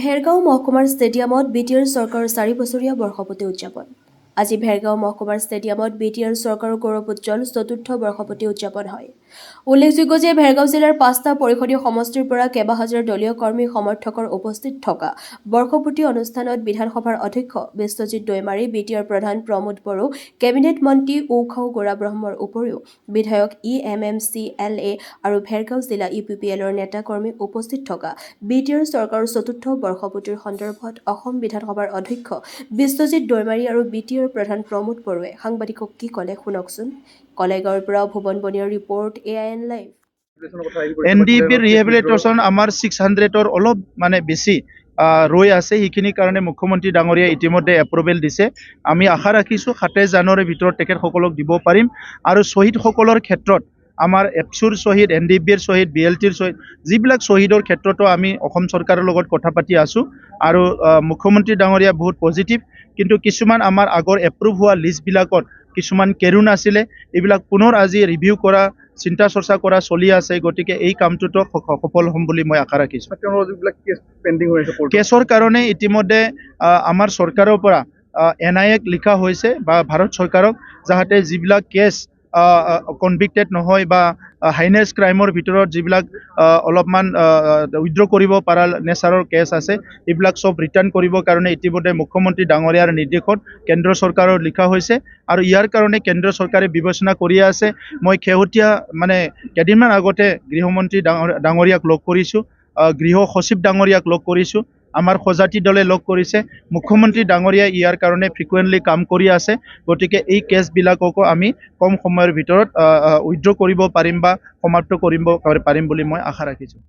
ভেৰগাঁও মহকুমাৰ ষ্টেডিয়ামত বিটিআৰ চৰকাৰৰ 4 বছৰীয়া বৰ্ষপূৰ্তি উদযাপন। আজি ভেৰগাঁও মহকুমাৰ ষ্টেডিয়ামত বিটিআৰ চৰকাৰৰ গৌৰৱোজ্জ্বল 4ৰ্থ বৰ্ষপূৰ্তি উদযাপন হয়। উল্লেখযোগ্য যে ভেৰগাঁও জিলাৰ 5টা পৰিষদীয় সমষ্টিৰ পৰা কেইবাহাজাৰ দলীয় কৰ্মী সমৰ্থকৰ উপস্থিত থকা বৰ্ষপূৰ্তি অনুষ্ঠানত বিধানসভাৰ অধ্যক্ষ বিশ্বজিৎ দৈমাৰী, বিটিআৰ প্ৰধান প্ৰমোদ বড়ো, কেবিনেট মন্ত্ৰী ঔখাও গৌৰাব্ৰহ্মৰ উপৰিও বিধায়ক EMMCLA আৰু ভেৰগাঁও জিলা UPPLৰ নেতা-কৰ্মী উপস্থিত থকা বিটিআৰ চৰকাৰৰ 4ৰ্থ বৰ্ষপূৰ্তিৰ সন্দৰ্ভত অসম বিধানসভাৰ অধ্যক্ষ বিশ্বজিৎ দৈমাৰী আৰু বিটিআৰ প্ৰধান প্ৰমোদ বড়োৱে সাংবাদিকক কি ক'লে শুনকচোন। কলেগাঁৱৰ পৰা ভুৱন বনিয়াৰ ৰিপৰ্ট AIN লাইভ। NDPৰ ৰিহেবিলিটেশ্যন আমাৰ 600ৰ অলপ বেছি ৰৈ আছে। সেইখিনিৰ কাৰণে মুখ্যমন্ত্ৰী ডাঙৰীয়া ইতিমধ্যে এপ্ৰুভেল দিছে। আমি আশা ৰাখিছোঁ 27 জানুৱাৰীৰ ভিতৰত তেখেতসকলক দিব পাৰিম। আৰু শ্বহীদসকলৰ ক্ষেত্ৰত আমাৰ এপচুৰ শ্বহীদ, NDPৰ শ্বহীদ, BLTৰ শ্বহীদ, যিবিলাক শ্বহীদৰ ক্ষেত্ৰতো আমি অসম চৰকাৰৰ লগত কথা পাতি আছোঁ। আৰু মুখ্যমন্ত্ৰী ডাঙৰীয়া বহুত পজিটিভ, কিন্তু কিছুমান আমাৰ আগৰ এপ্ৰুভ হোৱা লিষ্টবিলাকত কিছুমান কেৰুণ আছিলে, এইবিলাক পুনৰ আজি ৰিভিউ কৰা, চিন্তা চৰ্চা কৰা চলি আছে। গতিকে এই কামটোতো সফল হ'ম বুলি মই আশা ৰাখিছোঁ। কেছৰ কাৰণে ইতিমধ্যে আমাৰ চৰকাৰৰ পৰা NIAক লিখা হৈছে বা ভাৰত চৰকাৰক, যাতে যিবিলাক কেছ কনভিক্টেড নহয় বা হাইনেছ ক্ৰাইমৰ ভিতৰত যিবিলাক অলপমান উইথড্ৰ কৰিব পৰা নেচাৰৰ কেছ আছে, এইবিলাক চব ৰিটাৰ্ণ কৰিবৰ কাৰণে ইতিমধ্যে মুখ্যমন্ত্ৰী ডাঙৰীয়াৰ নিৰ্দেশত কেন্দ্ৰ চৰকাৰৰ লিখা হৈছে। আৰু ইয়াৰ কাৰণে কেন্দ্ৰ চৰকাৰে বিবেচনা কৰি আছে। মই শেহতীয়া কেইদিনমান আগতে গৃহমন্ত্ৰী ডাঙৰীয়াক লগ কৰিছোঁ, গৃহ সচিব ডাঙৰীয়াক লগ কৰিছোঁ, আমাৰ সজাতি দলে লগ কৰিছে। মুখ্যমন্ত্ৰী ডাঙৰীয়াই ইয়াৰ কাৰণে ফ্ৰিকুৱেণ্টলি কাম কৰি আছে। গতিকে এই কেছবিলাককো আমি কম সময়ৰ ভিতৰত উইথড্ৰ কৰিব পাৰিম বা সমাপ্ত কৰিব পাৰিম বুলি মই আশা ৰাখিছোঁ।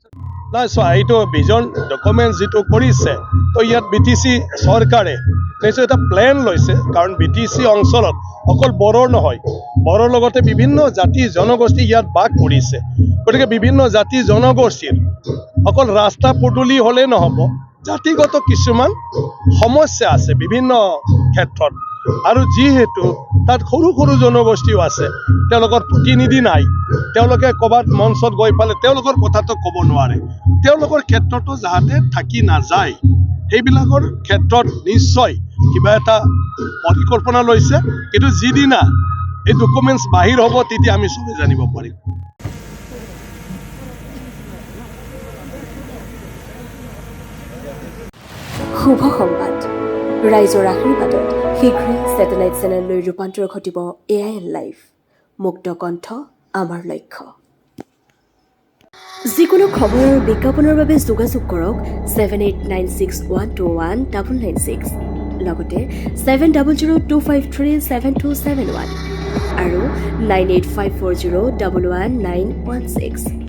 নাই চোৱা, এইটো ভিজন ডকুমেণ্ট যিটো কৰিছে, তো ইয়াত BTC চৰকাৰে নিশ্চয় এটা প্লেন লৈছে। কাৰণ BTC অঞ্চলত অকল বড়োৰ নহয়, বড়োৰ লগতে বিভিন্ন জাতি জনগোষ্ঠী ইয়াত বাস কৰিছে। গতিকে বিভিন্ন জাতি জনগোষ্ঠীৰ অকল ৰাস্তা পদূলি হ'লে নহ'ব, জাতিগত কিছুমান সমস্যা আছে বিভিন্ন ক্ষেত্ৰত। আৰু যিহেতু তাত সৰু সৰু জনগোষ্ঠীও আছে, তেওঁলোকৰ প্ৰতিনিধি নাই, তেওঁলোকে ক'ৰবাত মঞ্চত গৈ পেলাই তেওঁলোকৰ কথাটো ক'ব নোৱাৰে, তেওঁলোকৰ ক্ষেত্ৰতো যাতে থাকি নাযায়, সেইবিলাকৰ ক্ষেত্ৰত নিশ্চয় কিবা এটা পৰিকল্পনা লৈছে। কিন্তু যিদিনা এই ডকুমেণ্টছ বাহিৰ হ'ব, তেতিয়া আমি চবেই জানিব পাৰিম। শুভ সংবাদ, ৰাইজৰ আশীৰ্বাদত শীঘ্ৰেই ছেটেলাইট চেনেললৈ ৰূপান্তৰ ঘটিব AIN লাইভ। মুক্ত কণ্ঠ আমাৰ লক্ষ্য। যিকোনো খবৰ আৰু বিজ্ঞাপনৰ বাবে যোগাযোগ কৰক 7896121996, লগতে 7002537271 আৰু 9854011916।